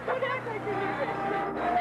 Don't act like you're nervous. I'm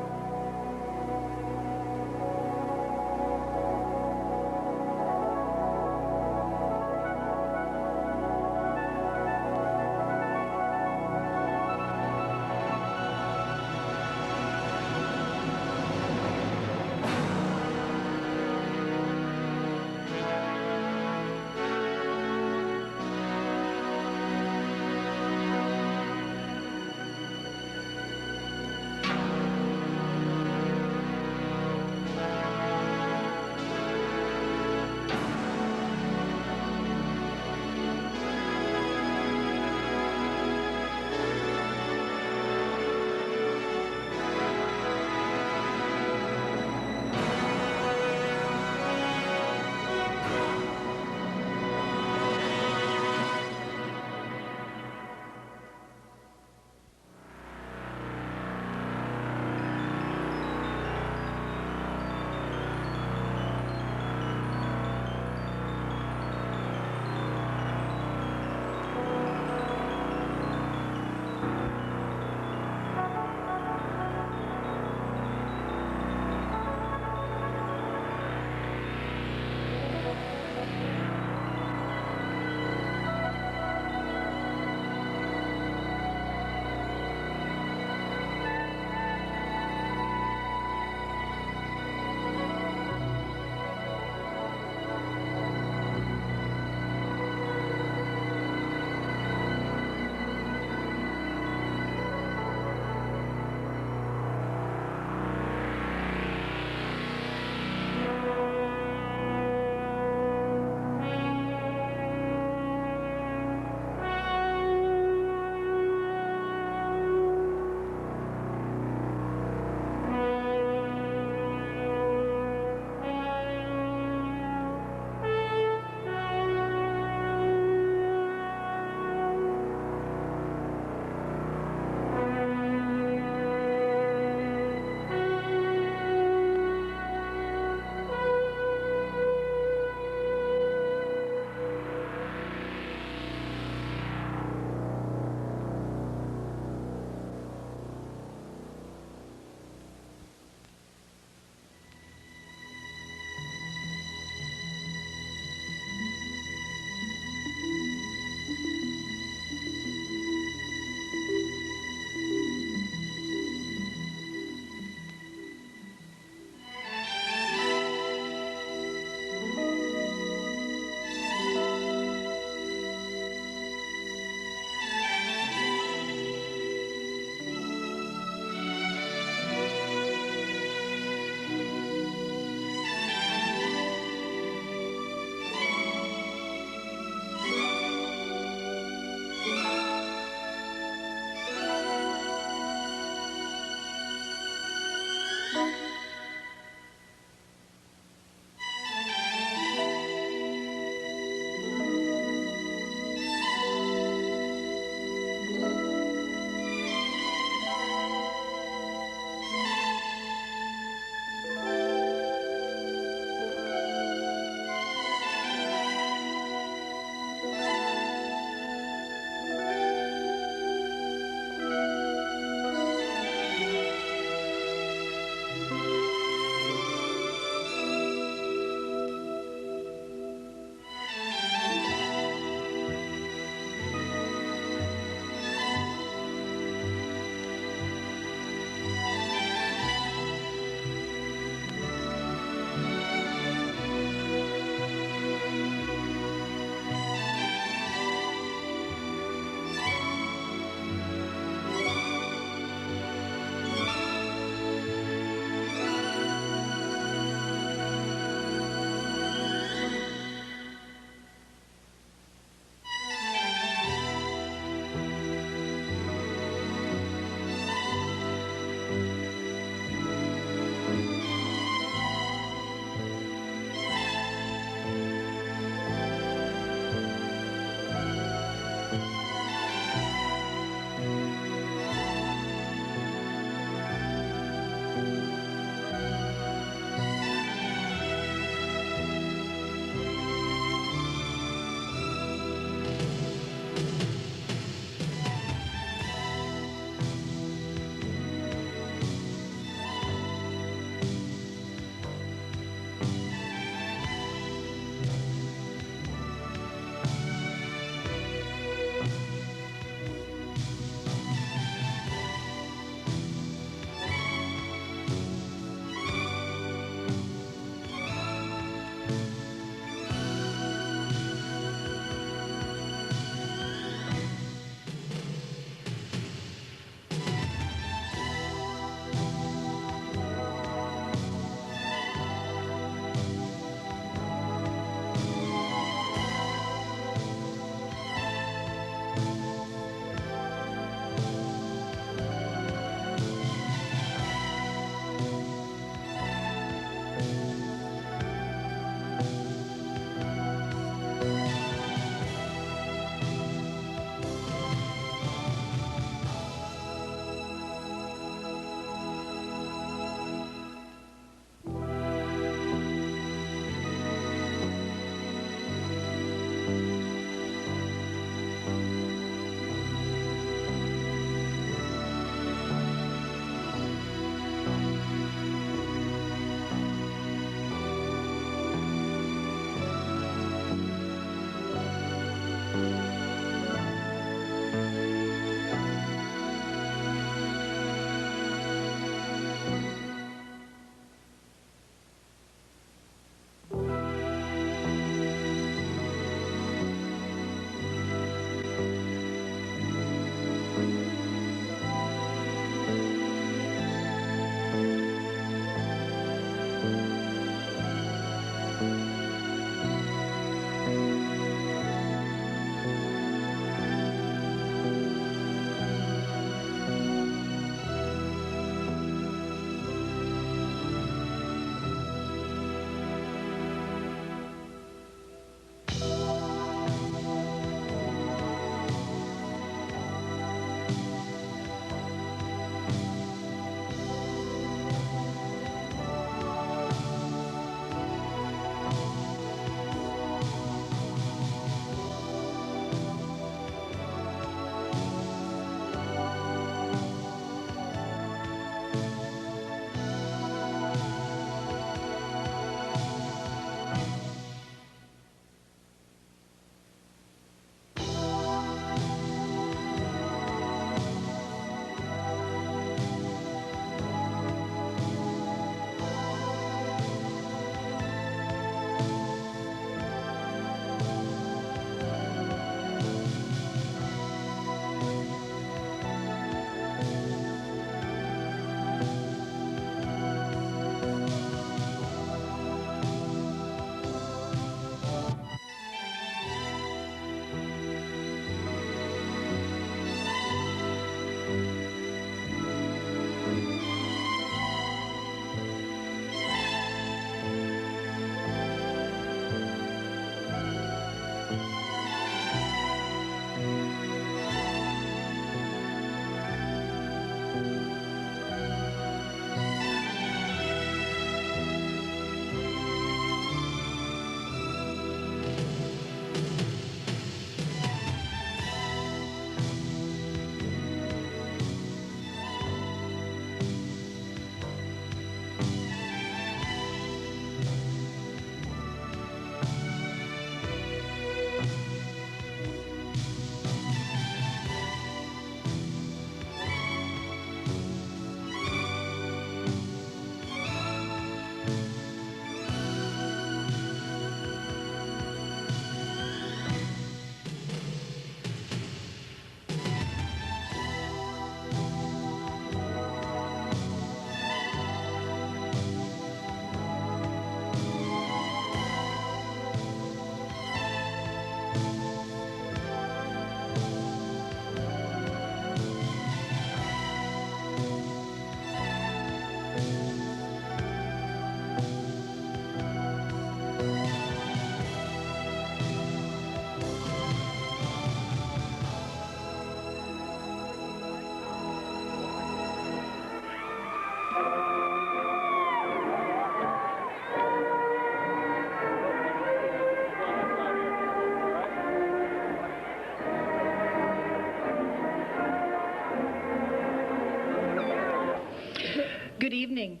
Good evening.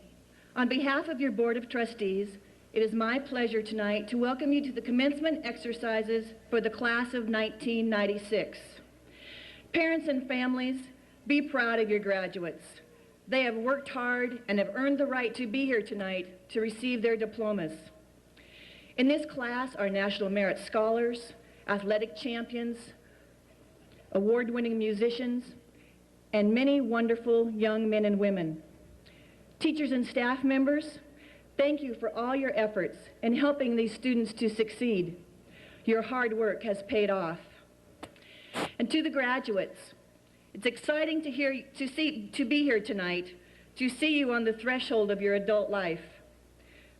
On behalf of your Board of Trustees, it is my pleasure tonight to welcome you to the commencement exercises for the class of 1996. Parents and families, be proud of your graduates. They have worked hard and have earned the right to be here tonight to receive their diplomas. In this class are National Merit Scholars, athletic champions, award-winning musicians, and many wonderful young men and women. Teachers and staff members, thank you for all your efforts in helping these students to succeed. Your hard work has paid off. And to the graduates, it's exciting to be here tonight, to see you on the threshold of your adult life.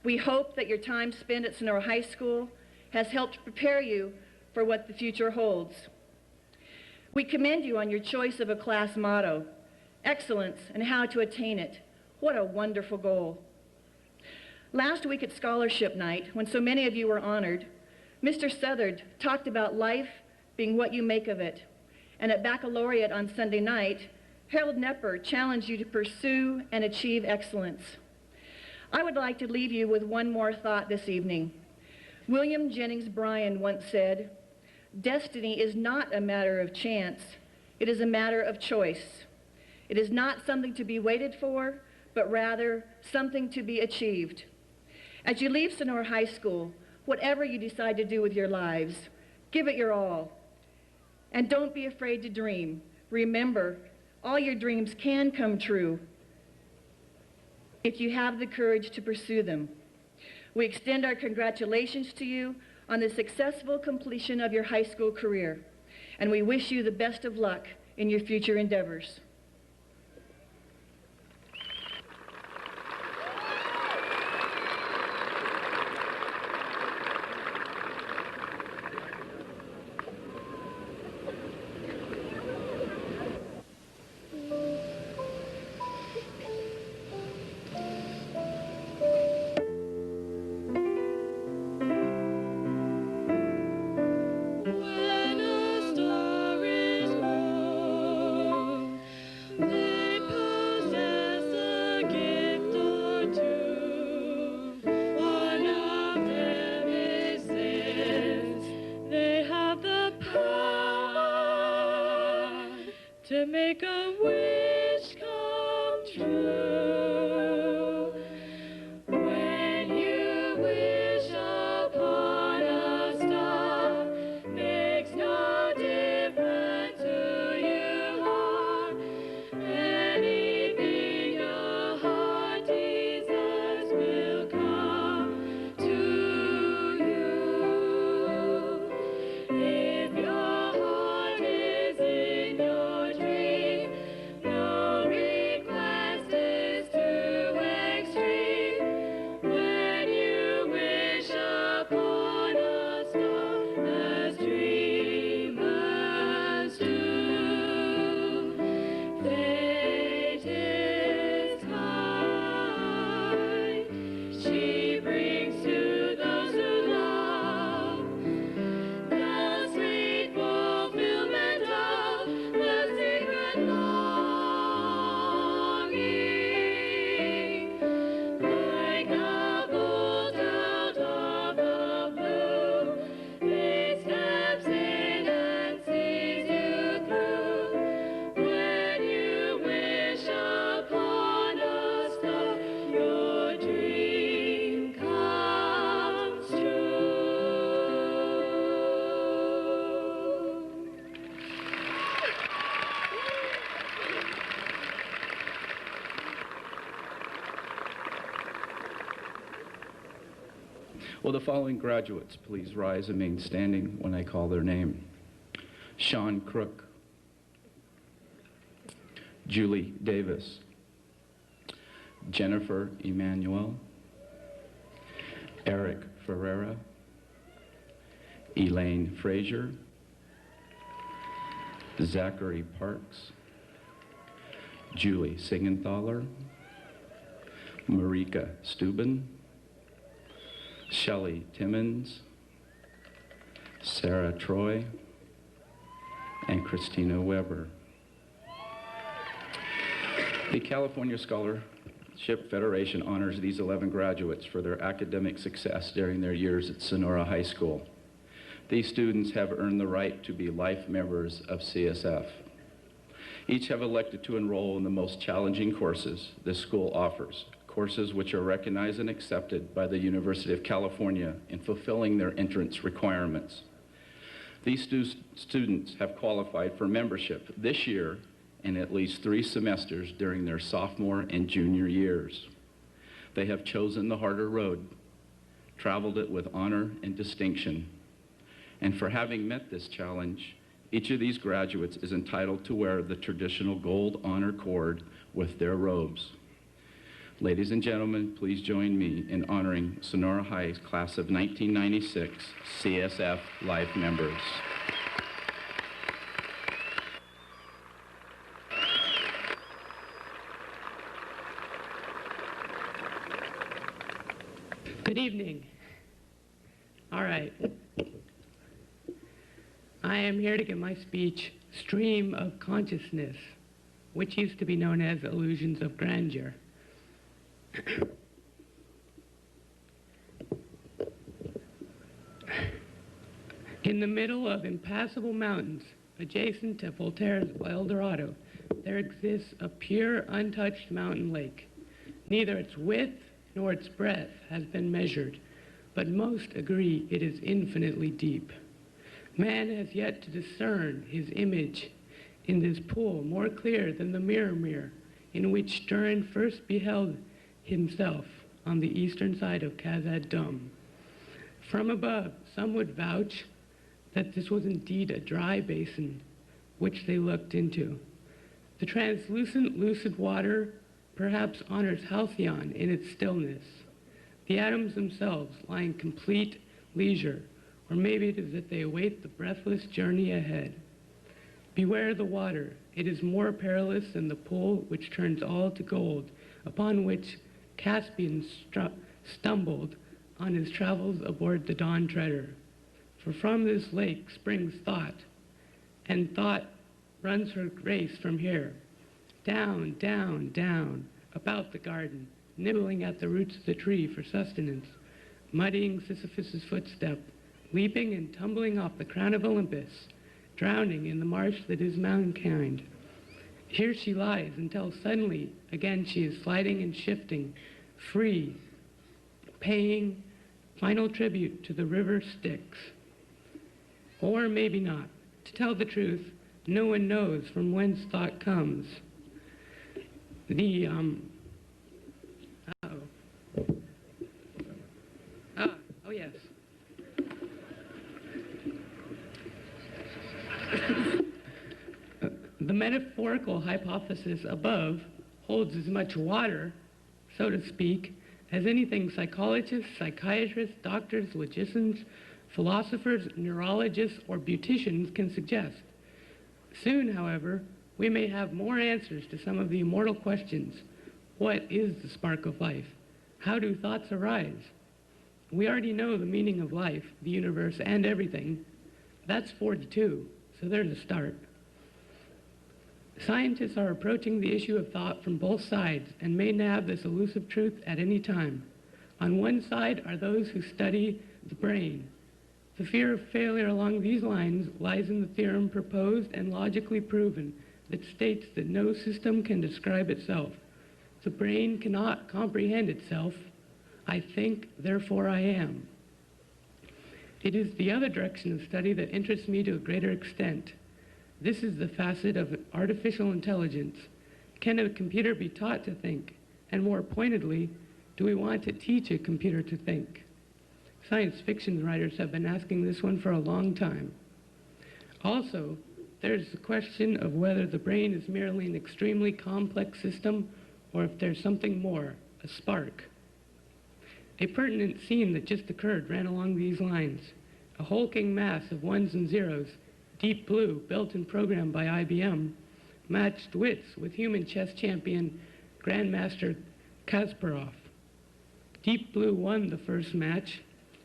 We hope that your time spent at Sonora High School has helped prepare you for what the future holds. We commend you on your choice of a class motto, excellence and how to attain it. What a wonderful goal. Last week at Scholarship Night, when so many of you were honored, Mr. Southard talked about life being what you make of it. And at Baccalaureate on Sunday night, Harold Nepper challenged you to pursue and achieve excellence. I would like to leave you with one more thought this evening. William Jennings Bryan once said, "Destiny is not a matter of chance, it is a matter of choice. It is not something to be waited for, but rather something to be achieved." As you leave Sonora High School, whatever you decide to do with your lives, give it your all. And don't be afraid to dream. Remember, all your dreams can come true if you have the courage to pursue them. We extend our congratulations to you on the successful completion of your high school career, and we wish you the best of luck in your future endeavors. To make a wish come true. When you wish upon a star, makes no difference who you are. Anything your heart desires will come to you. If your heart is in your dream, no request is too extreme. When you wish upon a star, as dreamers do, fate is kind. She brings to those who love the sweet fulfillment of the secret longing. Like a bolt out of the blue, fate steps in and sees you through. When you wish upon a star, your dream comes true. Will the following graduates please rise and remain standing when I call their name? Sean Crook, Julie Davis, Jennifer Emanuel, Eric Ferreira, Elaine Frazier, Zachary Parks, Julie Singenthaler, Marika Steuben, Shelley Timmons, Sarah Troy, and Christina Weber. The California Scholar Ship Federation honors these 11 graduates for their academic success during their years at Sonora High School. These students have earned the right to be life members of CSF. Each have elected to enroll in the most challenging courses this school offers, courses which are recognized and accepted by the University of California in fulfilling their entrance requirements. These students have qualified for membership this year in at least 3 semesters during their sophomore and junior years. They have chosen the harder road, traveled it with honor and distinction, and for having met this challenge, each of these graduates is entitled to wear the traditional gold honor cord with their robes. Ladies and gentlemen, please join me in honoring Sonora High's class of 1996 CSF Life members. Good evening. All right. I am here to give my speech, Stream of Consciousness, which used to be known as Illusions of Grandeur. In the middle of impassable mountains, adjacent to Voltaire's El Dorado, there exists a pure, untouched mountain lake. Neither its width nor its breadth has been measured, but most agree it is infinitely deep. Man has yet to discern his image in this pool more clear than the mirror in which Stern first beheld himself on the eastern side of Khazad Dome. From above, some would vouch that this was indeed a dry basin which they looked into. The translucent, lucid water perhaps honors Halcyon in its stillness, the atoms themselves lie in complete leisure, or maybe it is that they await the breathless journey ahead. Beware the water. It is more perilous than the pool which turns all to gold, upon which Caspian stumbled on his travels aboard the Dawn Treader. For from this lake springs thought, and thought runs her race from here, down, down, down, about the garden, nibbling at the roots of the tree for sustenance, muddying Sisyphus' footstep, leaping and tumbling off the crown of Olympus, drowning in the marsh that is mankind. Here she lies until suddenly again she is sliding and shifting, free, paying final tribute to the river Styx. Or maybe not. To tell the truth, no one knows from whence thought comes. Oh yes. The metaphorical hypothesis above holds as much water, so to speak, as anything psychologists, psychiatrists, doctors, logicians, philosophers, neurologists, or beauticians can suggest. Soon, however, we may have more answers to some of the immortal questions. What is the spark of life? How do thoughts arise? We already know the meaning of life, the universe, and everything. That's 42, so there's a start. Scientists are approaching the issue of thought from both sides and may nab this elusive truth at any time. On one side are those who study the brain. The fear of failure along these lines lies in the theorem proposed and logically proven that states that no system can describe itself. The brain cannot comprehend itself. I think, therefore I am. It is the other direction of study that interests me to a greater extent. This is the facet of artificial intelligence. Can a computer be taught to think? And more pointedly, do we want to teach a computer to think? Science fiction writers have been asking this one for a long time. Also, there's the question of whether the brain is merely an extremely complex system or if there's something more, a spark. A pertinent scene that just occurred ran along these lines. A hulking mass of ones and zeros, Deep Blue, built and programmed by IBM, matched wits with human chess champion Grandmaster Kasparov. Deep Blue won the first match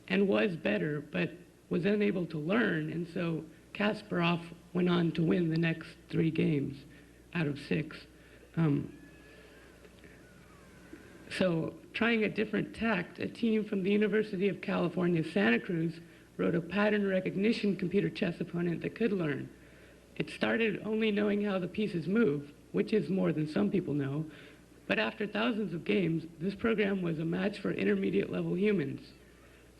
and was better, but was unable to learn, and so Kasparov went on to win the next 3 games out of 6. So, trying a different tact, a team from the University of California, Santa Cruz wrote a pattern recognition computer chess opponent that could learn. It started only knowing how the pieces move, which is more than some people know, but after thousands of games, this program was a match for intermediate level humans.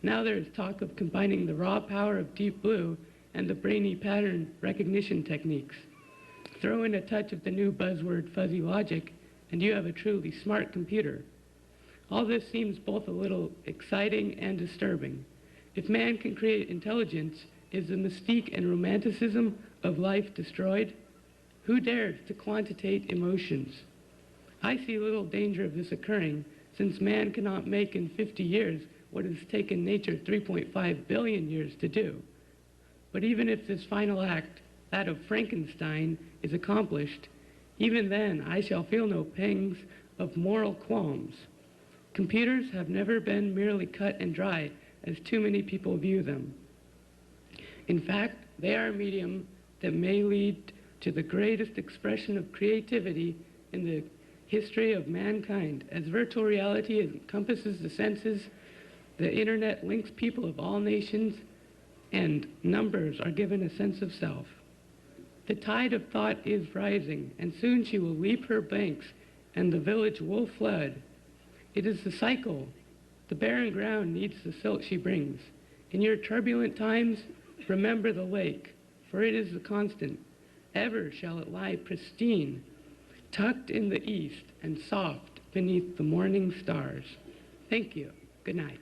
Now there is talk of combining the raw power of Deep Blue and the brainy pattern recognition techniques. Throw in a touch of the new buzzword fuzzy logic, and you have a truly smart computer. All this seems both a little exciting and disturbing. If man can create intelligence, is the mystique and romanticism of life destroyed? Who dares to quantitate emotions? I see little danger of this occurring, since man cannot make in 50 years what has taken nature 3.5 billion years to do. But even if this final act, that of Frankenstein, is accomplished, even then I shall feel no pangs of moral qualms. Computers have never been merely cut and dry, as too many people view them. In fact, they are a medium that may lead to the greatest expression of creativity in the history of mankind. As virtual reality encompasses the senses, the internet links people of all nations, and numbers are given a sense of self. The tide of thought is rising, and soon she will leap her banks, and the village will flood. It is the cycle. The barren ground needs the silt she brings. In your turbulent times, remember the lake, for it is the constant. Ever shall it lie pristine, tucked in the east and soft beneath the morning stars. Thank you. Good night.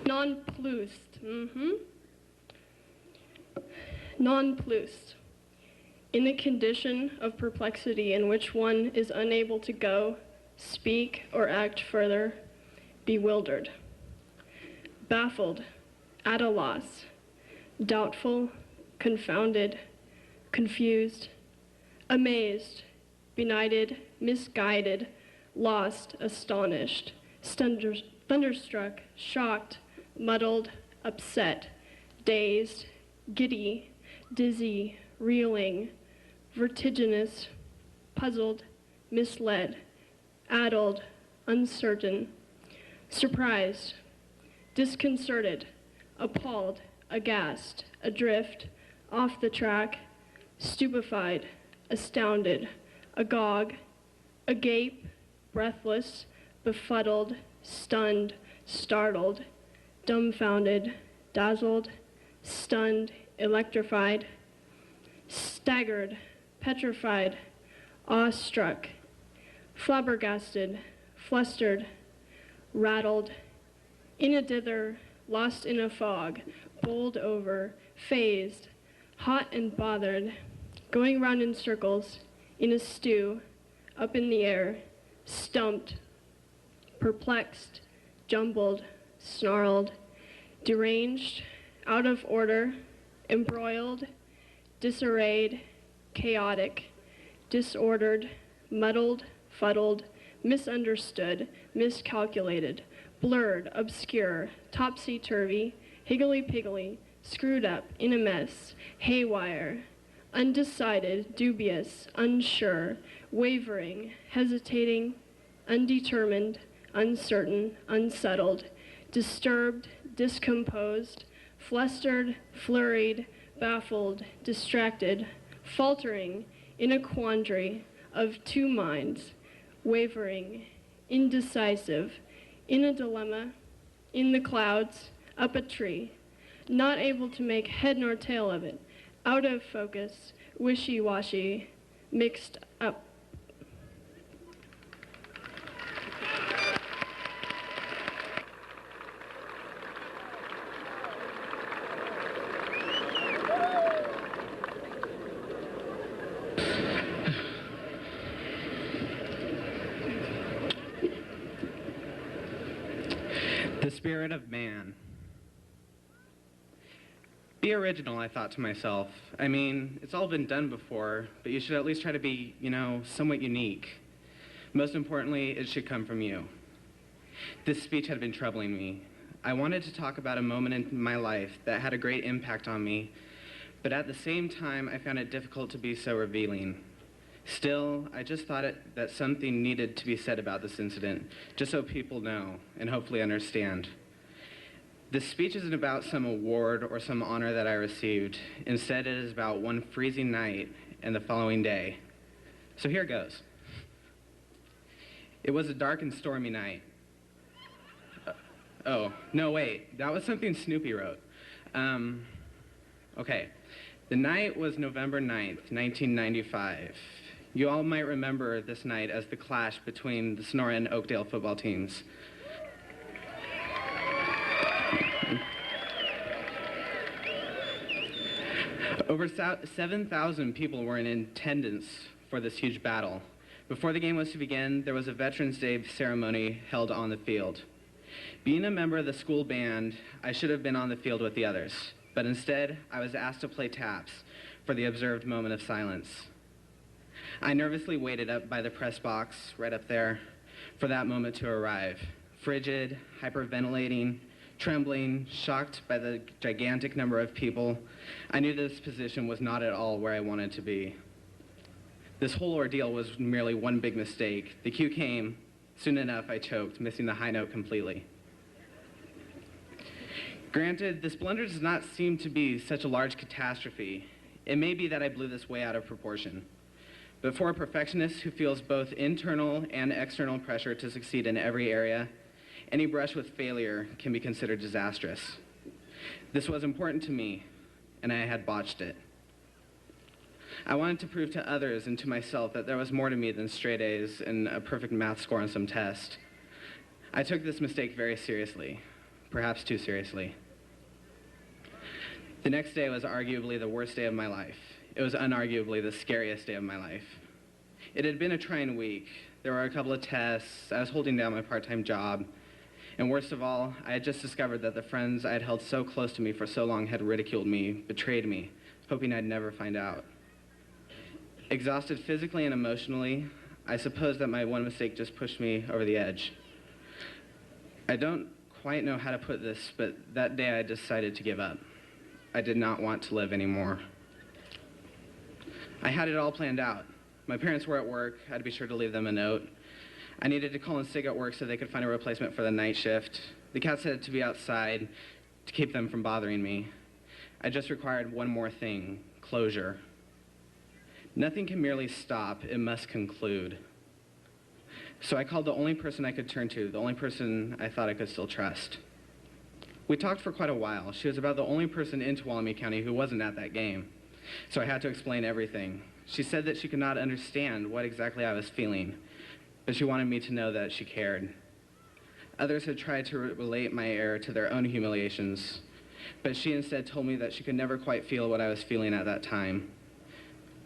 Nonplussed. Nonplussed. In a condition of perplexity in which one is unable to go, speak, or act further, bewildered. Baffled, at a loss, doubtful, confounded, confused, amazed, benighted, misguided, lost, astonished, thunderstruck, shocked, muddled, upset, dazed, giddy, dizzy, reeling, vertiginous, puzzled, misled, addled, uncertain, surprised, disconcerted, appalled, aghast, adrift, off the track, stupefied, astounded, agog, agape, breathless, befuddled, stunned, startled, dumbfounded, dazzled, stunned, electrified, staggered, petrified, awestruck, flabbergasted, flustered, rattled, in a dither, lost in a fog, bowled over, phased, hot and bothered, going round in circles, in a stew, up in the air, stumped, perplexed, jumbled, snarled, deranged, out of order, embroiled, disarrayed, chaotic, disordered, muddled, fuddled, misunderstood, miscalculated, blurred, obscure, topsy-turvy, higgly-piggly, screwed up, in a mess, haywire, undecided, dubious, unsure, wavering, hesitating, undetermined, uncertain, unsettled, disturbed, discomposed, flustered, flurried, baffled, distracted, faltering, in a quandary of two minds, wavering, indecisive, in a dilemma, in the clouds, up a tree, not able to make head nor tail of it, out of focus, wishy-washy, mixed up. The spirit of man. Be original, I thought to myself. I mean, it's all been done before, but you should at least try to be, somewhat unique. Most importantly, it should come from you. This speech had been troubling me. I wanted to talk about a moment in my life that had a great impact on me, but at the same time, I found it difficult to be so revealing. Still, I just thought that something needed to be said about this incident, just so people know and hopefully understand. This speech isn't about some award or some honor that I received. Instead, it is about one freezing night and the following day. So here goes. It was a dark and stormy night. Oh, no, wait. That was something Snoopy wrote. Okay. The night was November 9th, 1995. You all might remember this night as the clash between the Sonora and Oakdale football teams. Over 7,000 people were in attendance for this huge battle. Before the game was to begin, there was a Veterans Day ceremony held on the field. Being a member of the school band, I should have been on the field with the others, but instead, I was asked to play taps for the observed moment of silence. I nervously waited up by the press box, right up there, for that moment to arrive. Frigid, hyperventilating, trembling, shocked by the gigantic number of people, I knew this position was not at all where I wanted to be. This whole ordeal was merely one big mistake. The cue came. Soon enough, I choked, missing the high note completely. Granted, this blunder does not seem to be such a large catastrophe. It may be that I blew this way out of proportion. But for a perfectionist who feels both internal and external pressure to succeed in every area, any brush with failure can be considered disastrous. This was important to me, and I had botched it. I wanted to prove to others and to myself that there was more to me than straight A's and a perfect math score on some test. I took this mistake very seriously, perhaps too seriously. The next day was arguably the worst day of my life. It was unarguably the scariest day of my life. It had been a trying week. There were a couple of tests. I was holding down my part-time job. And worst of all, I had just discovered that the friends I had held so close to me for so long had ridiculed me, betrayed me, hoping I'd never find out. Exhausted physically and emotionally, I suppose that my one mistake just pushed me over the edge. I don't quite know how to put this, but that day I decided to give up. I did not want to live anymore. I had it all planned out. My parents were at work. I had to be sure to leave them a note. I needed to call in sick at work so they could find a replacement for the night shift. The cats had to be outside to keep them from bothering me. I just required one more thing: closure. Nothing can merely stop, it must conclude. So I called the only person I could turn to, the only person I thought I could still trust. We talked for quite a while. She was about the only person in Tuolumne County who wasn't at that game. So I had to explain everything. She said that she could not understand what exactly I was feeling, but she wanted me to know that she cared. Others had tried to relate my error to their own humiliations, but she instead told me that she could never quite feel what I was feeling at that time.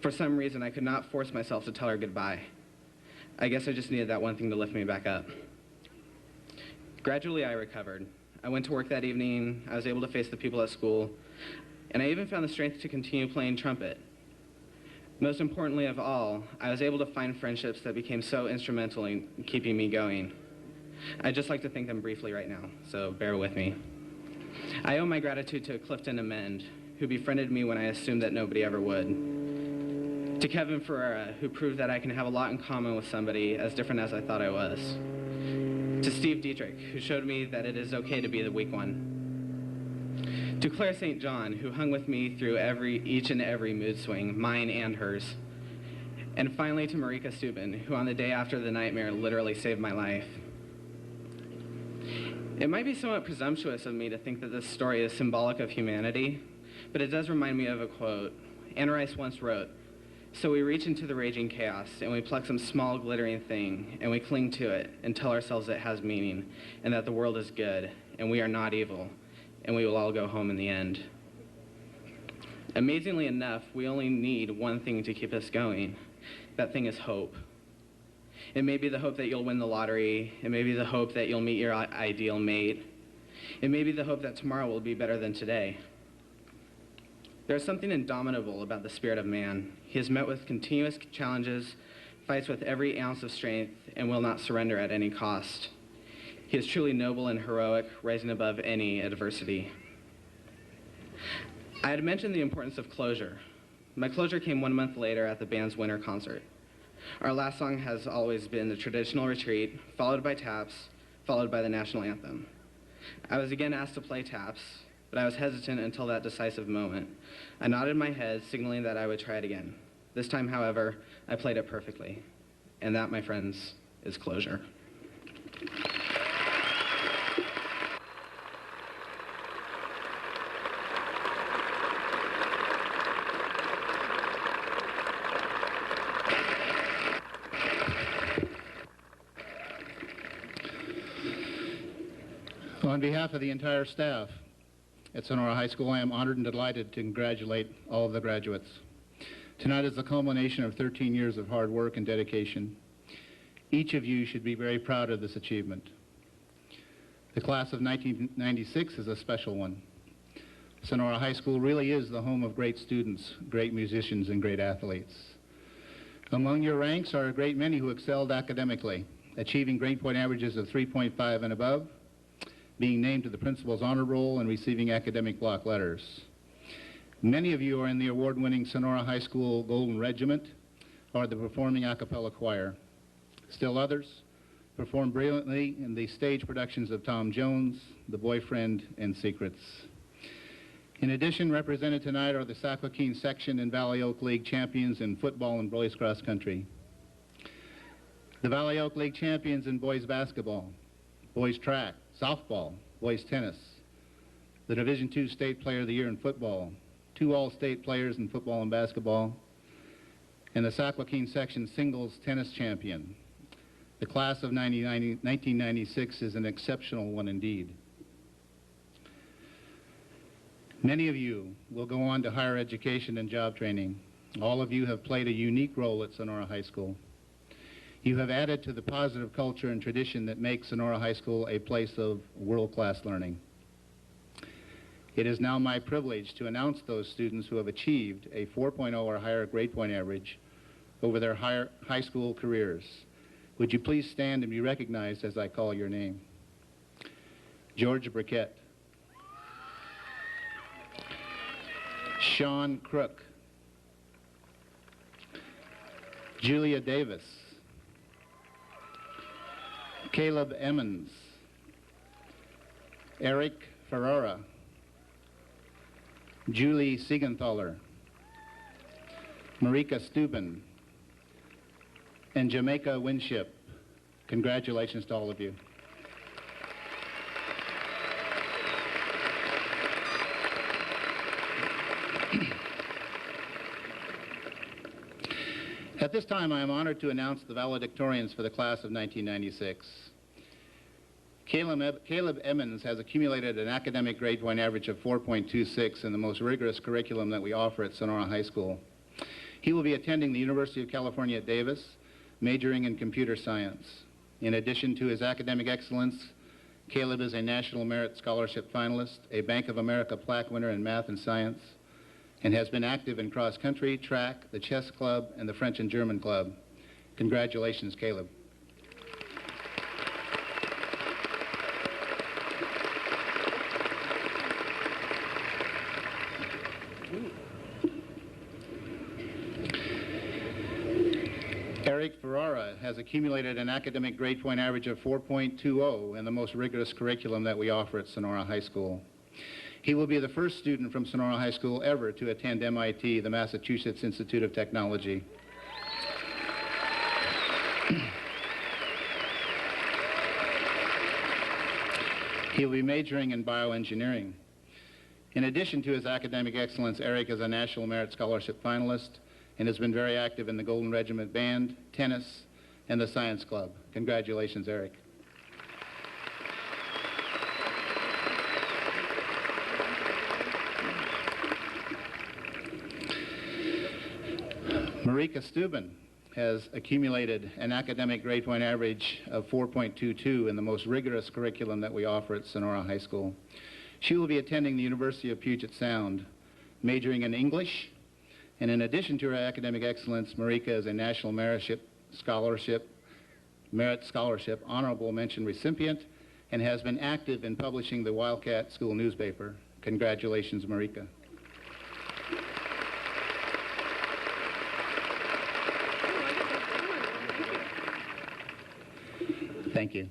For some reason, I could not force myself to tell her goodbye. I guess I just needed that one thing to lift me back up. Gradually, I recovered. I went to work that evening, I was able to face the people at school, and I even found the strength to continue playing trumpet. Most importantly of all, I was able to find friendships that became so instrumental in keeping me going. I'd just like to thank them briefly right now, so bear with me. I owe my gratitude to Clifton Amend, who befriended me when I assumed that nobody ever would. To Kevin Ferreira, who proved that I can have a lot in common with somebody as different as I thought I was. To Steve Dietrich, who showed me that it is okay to be the weak one. To Claire St. John, who hung with me through each and every mood swing, mine and hers. And finally to Marika Steuben, who on the day after the nightmare literally saved my life. It might be somewhat presumptuous of me to think that this story is symbolic of humanity, but it does remind me of a quote. Anne Rice once wrote, "So we reach into the raging chaos, and we pluck some small glittering thing, and we cling to it, and tell ourselves it has meaning, and that the world is good, and we are not evil, and we will all go home in the end." Amazingly enough, we only need one thing to keep us going. That thing is hope. It may be the hope that you'll win the lottery. It may be the hope that you'll meet your ideal mate. It may be the hope that tomorrow will be better than today. There's something indomitable about the spirit of man. He is met with continuous challenges, fights with every ounce of strength, and will not surrender at any cost. He is truly noble and heroic, rising above any adversity. I had mentioned the importance of closure. My closure came 1 month later at the band's winter concert. Our last song has always been the traditional retreat, followed by taps, followed by the national anthem. I was again asked to play taps, but I was hesitant until that decisive moment. I nodded my head, signaling that I would try it again. This time, however, I played it perfectly. And that, my friends, is closure. On behalf of the entire staff at Sonora High School, I am honored and delighted to congratulate all of the graduates. Tonight is the culmination of 13 years of hard work and dedication. Each of you should be very proud of this achievement. The class of 1996 is a special one. Sonora High School really is the home of great students, great musicians, and great athletes. Among your ranks are a great many who excelled academically, achieving grade point averages of 3.5 and above, being named to the principal's honor roll, and receiving academic block letters. Many of you are in the award-winning Sonora High School Golden Regiment or the performing a cappella choir. Still others perform brilliantly in the stage productions of Tom Jones, The Boyfriend, and Secrets. In addition, represented tonight are the Sac Joaquin section and Valley Oak League champions in football and boys cross country. The Valley Oak League champions in boys basketball, boys track, softball, boys tennis, the Division II State Player of the Year in football, 2 All-State players in football and basketball, and the Sac Joaquin section singles tennis champion. The class of 1996 is an exceptional one indeed. Many of you will go on to higher education and job training. All of you have played a unique role at Sonora High School. You have added to the positive culture and tradition that makes Sonora High School a place of world-class learning. It is now my privilege to announce those students who have achieved a 4.0 or higher grade point average over their high school careers. Would you please stand and be recognized as I call your name? George Briquette, Sean Crook, Julia Davis, Caleb Emmons, Eric Ferrara, Julie Siegenthaler, Marika Steuben, and Jamaica Winship. Congratulations to all of you. At this time, I am honored to announce the valedictorians for the class of 1996. Caleb Emmons has accumulated an academic grade point average of 4.26 in the most rigorous curriculum that we offer at Sonora High School. He will be attending the University of California at Davis, majoring in computer science. In addition to his academic excellence, Caleb is a National Merit Scholarship finalist, a Bank of America plaque winner in math and science, and has been active in cross-country, track, the chess club, and the French and German club. Congratulations, Caleb. Eric Ferrara has accumulated an academic grade point average of 4.20 in the most rigorous curriculum that we offer at Sonora High School. He will be the first student from Sonora High School ever to attend MIT, the Massachusetts Institute of Technology. He will be majoring in bioengineering. In addition to his academic excellence, Eric is a National Merit Scholarship finalist and has been very active in the Golden Regiment Band, tennis, and the Science Club. Congratulations, Eric. Marika Steuben has accumulated an academic grade point average of 4.22 in the most rigorous curriculum that we offer at Sonora High School. She will be attending the University of Puget Sound, majoring in English, and in addition to her academic excellence, Marika is a National Merit Scholarship honorable mention recipient and has been active in publishing the Wildcat School newspaper. Congratulations, Marika. Thank you.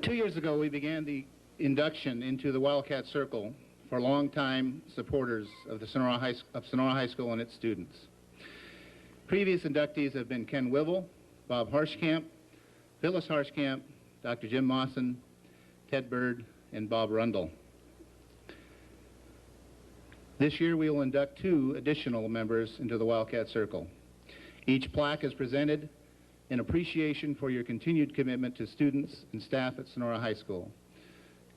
Two years ago, we began the induction into the Wildcat Circle for longtime supporters of the Sonora High School and its students. Previous inductees have been Ken Wivel, Bob Harshkamp, Phyllis Harshkamp, Dr. Jim Mawson, Ted Bird, and Bob Rundle. This year, we will induct 2 additional members into the Wildcat Circle. Each plaque is presented in appreciation for your continued commitment to students and staff at Sonora High School,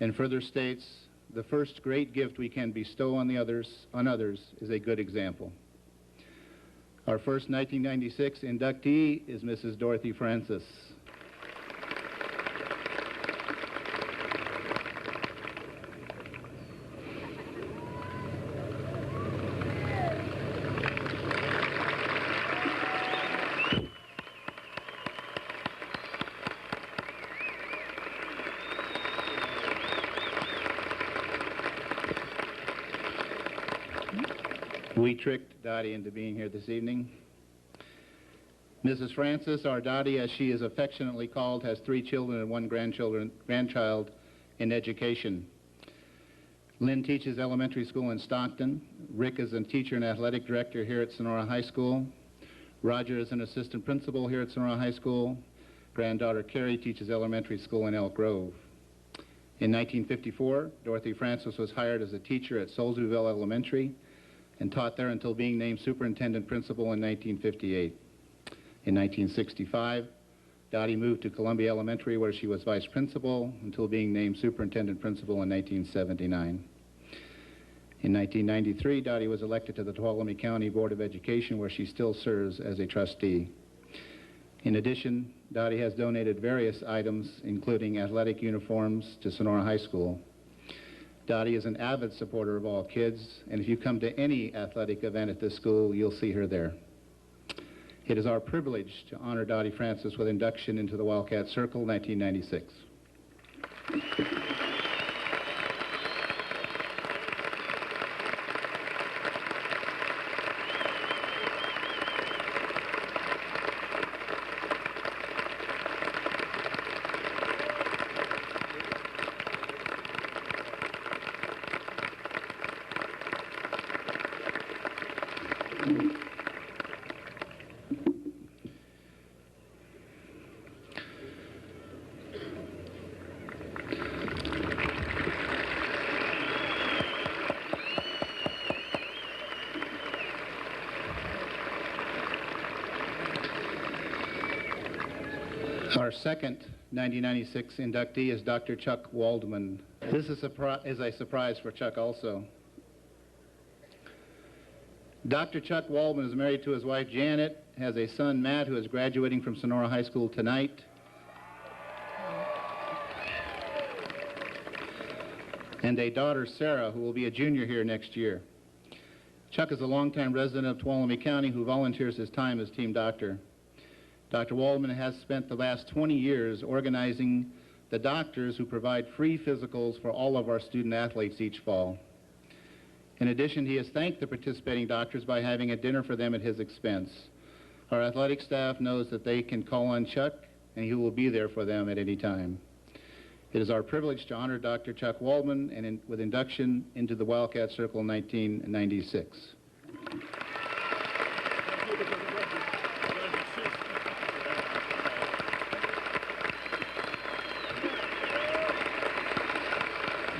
and further states, the first great gift we can bestow on others is a good example. Our first 1996 inductee is Mrs. Dorothy Francis. We tricked Dottie into being here this evening. Mrs. Francis, or Dottie as she is affectionately called, has 3 children and 1 grandchild in education. Lynn teaches elementary school in Stockton. Rick is a teacher and athletic director here at Sonora High School. Roger is an assistant principal here at Sonora High School. Granddaughter Carrie teaches elementary school in Elk Grove. In 1954, Dorothy Francis was hired as a teacher at Solsville Elementary and taught there until being named superintendent principal in 1958. In 1965, Dottie moved to Columbia Elementary, where she was vice principal until being named superintendent principal in 1979. In 1993, Dottie was elected to the Tuolumne County Board of Education, where she still serves as a trustee. In addition, Dottie has donated various items, including athletic uniforms, to Sonora High School. Dottie is an avid supporter of all kids, and if you come to any athletic event at this school, you'll see her there. It is our privilege to honor Dottie Francis with induction into the Wildcat Circle 1996. Our second 1996 inductee is Dr. Chuck Waldman. This is a surprise for Chuck also. Dr. Chuck Waldman is married to his wife Janet, has a son Matt who is graduating from Sonora High School tonight, and a daughter Sarah who will be a junior here next year. Chuck is a longtime resident of Tuolumne County who volunteers his time as team doctor. Dr. Waldman has spent the last 20 years organizing the doctors who provide free physicals for all of our student athletes each fall. In addition, he has thanked the participating doctors by having a dinner for them at his expense. Our athletic staff knows that they can call on Chuck, and he will be there for them at any time. It is our privilege to honor Dr. Chuck Waldman and with induction into the Wildcat Circle in 1996.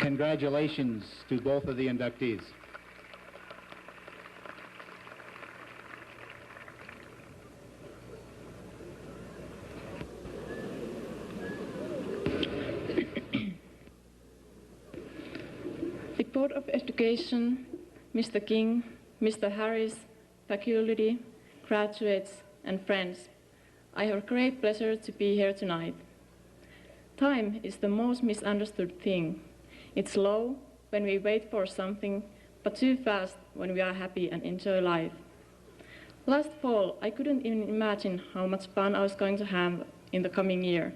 Congratulations to both of the inductees. The Board of Education, Mr. King, Mr. Harris, faculty, graduates, and friends, I have a great pleasure to be here tonight. Time is the most misunderstood thing. It's slow when we wait for something, but too fast when we are happy and enjoy life. Last fall, I couldn't even imagine how much fun I was going to have in the coming year.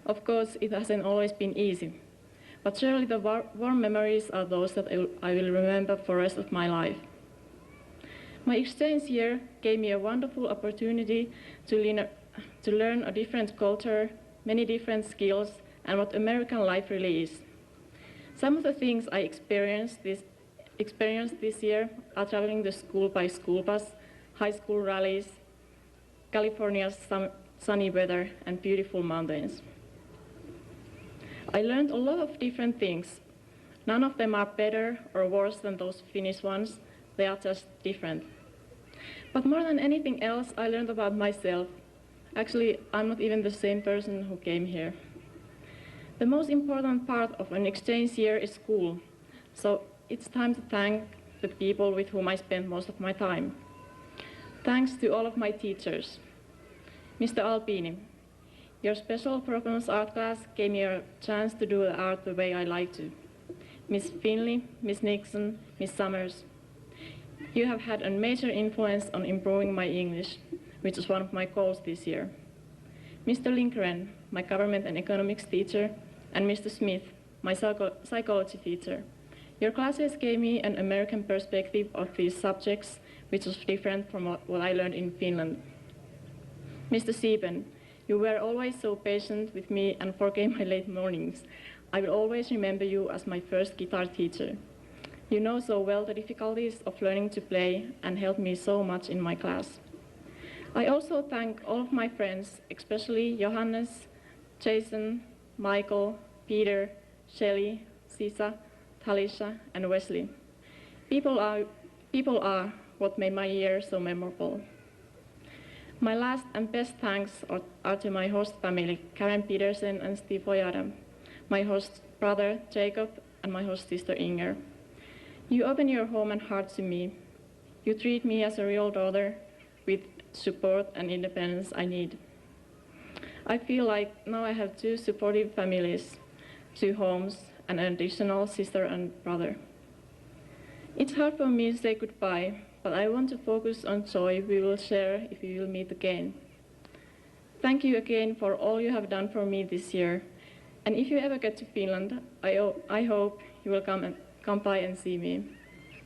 Of course, it hasn't always been easy, but surely the warm memories are those that I will remember for the rest of my life. My exchange year gave me a wonderful opportunity to learn a different culture, many different skills, and what American life really is. Some of the things I experienced this year are traveling to school by school bus, high school rallies, California's sunny weather, and beautiful mountains. I learned a lot of different things. None of them are better or worse than those Finnish ones. They are just different. But more than anything else, I learned about myself. Actually, I'm not even the same person who came here. The most important part of an exchange year is school, so it's time to thank the people with whom I spend most of my time. Thanks to all of my teachers. Mr. Alpini, your special performance art class gave me a chance to do the art the way I like to. Miss Finley, Miss Nixon, Miss Summers, you have had a major influence on improving my English, which is one of my goals this year. Mr. Lindgren, my government and economics teacher, and Mr. Smith, my psychology teacher. Your classes gave me an American perspective of these subjects, which was different from what I learned in Finland. Mr. Sieben, you were always so patient with me and forgave my late mornings. I will always remember you as my first guitar teacher. You know so well the difficulties of learning to play and helped me so much in my class. I also thank all of my friends, especially Johannes, Jason, Michael, Peter, Shelley, Sisa, Talisha, and Wesley. People are what made my year so memorable. My last and best thanks are to my host family, Karen Petersen and Steve Ojada, my host brother Jacob, and my host sister Inger. You open your home and heart to me. You treat me as a real daughter with support and independence I need. I feel like now I have 2 supportive families, 2 homes, and an additional sister and brother. It's hard for me to say goodbye, but I want to focus on joy we will share if we will meet again. Thank you again for all you have done for me this year. And if you ever get to Finland, I hope you will come by and see me.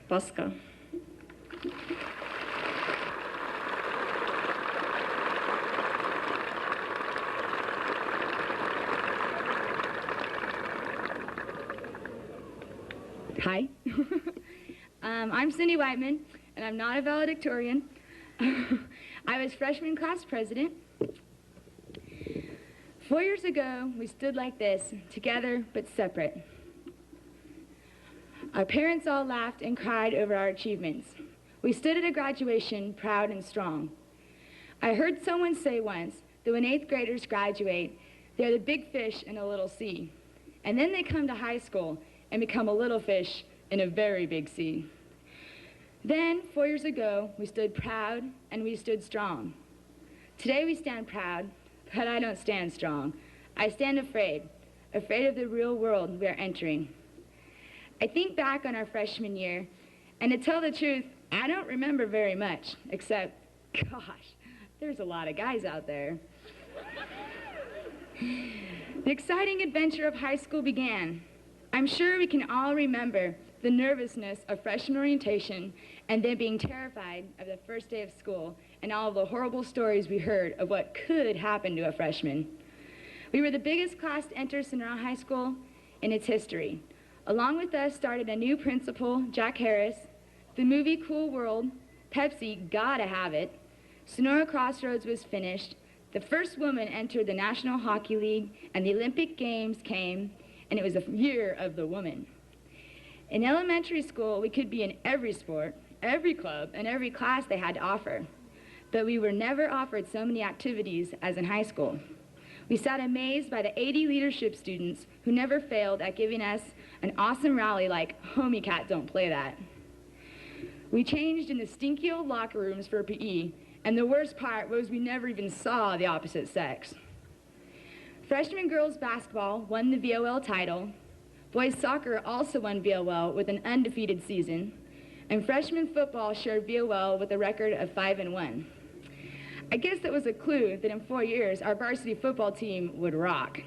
Paska. Hi. I'm Cindy Whiteman, and I'm not a valedictorian. I was freshman class president. 4 years ago, we stood like this, together but separate. Our parents all laughed and cried over our achievements. We stood at a graduation proud and strong. I heard someone say once that when 8th graders graduate, they're the big fish in a little sea. And then they come to high school and become a little fish in a very big sea. Then, 4 years ago, we stood proud and we stood strong. Today we stand proud, but I don't stand strong. I stand afraid of the real world we are entering. I think back on our freshman year, and to tell the truth, I don't remember very much, except, gosh, there's a lot of guys out there. The exciting adventure of high school began. I'm sure we can all remember the nervousness of freshman orientation and then being terrified of the first day of school and all of the horrible stories we heard of what could happen to a freshman. We were the biggest class to enter Sonora High School in its history. Along with us started a new principal, Jack Harris, the movie Cool World, Pepsi, gotta have it. Sonora Crossroads was finished. The first woman entered the National Hockey League, and the Olympic Games came, and it was a year of the woman. In elementary school, we could be in every sport, every club, and every class they had to offer. But we were never offered so many activities as in high school. We sat amazed by the 80 leadership students who never failed at giving us an awesome rally like, "Homie cat, don't play that." We changed in the stinky old locker rooms for PE, and the worst part was we never even saw the opposite sex. Freshman girls basketball won the VOL title. Boys soccer also won VOL with an undefeated season. And freshman football shared VOL with a record of 5-1. I guess that was a clue that in 4 years, our varsity football team would rock.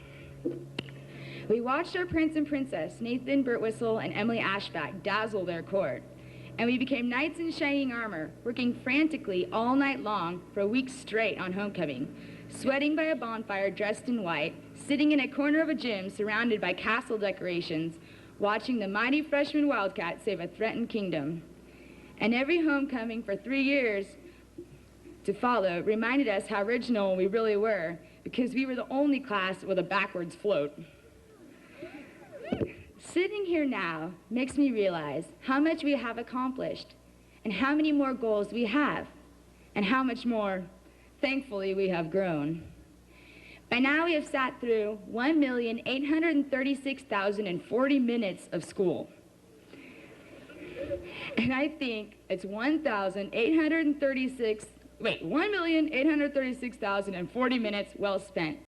We watched our prince and princess, Nathan Birtwhistle and Emily Ashback, dazzle their court. And we became knights in shining armor, working frantically all night long for a week straight on homecoming, sweating by a bonfire dressed in white, sitting in a corner of a gym surrounded by castle decorations, watching the mighty freshman Wildcats save a threatened kingdom. And every homecoming for 3 years to follow reminded us how original we really were, because we were the only class with a backwards float. Sitting here now makes me realize how much we have accomplished and how many more goals we have and how much more, thankfully, we have grown. By now we have sat through 1,836,040 minutes of school. And I think it's 1,836,040 minutes well spent.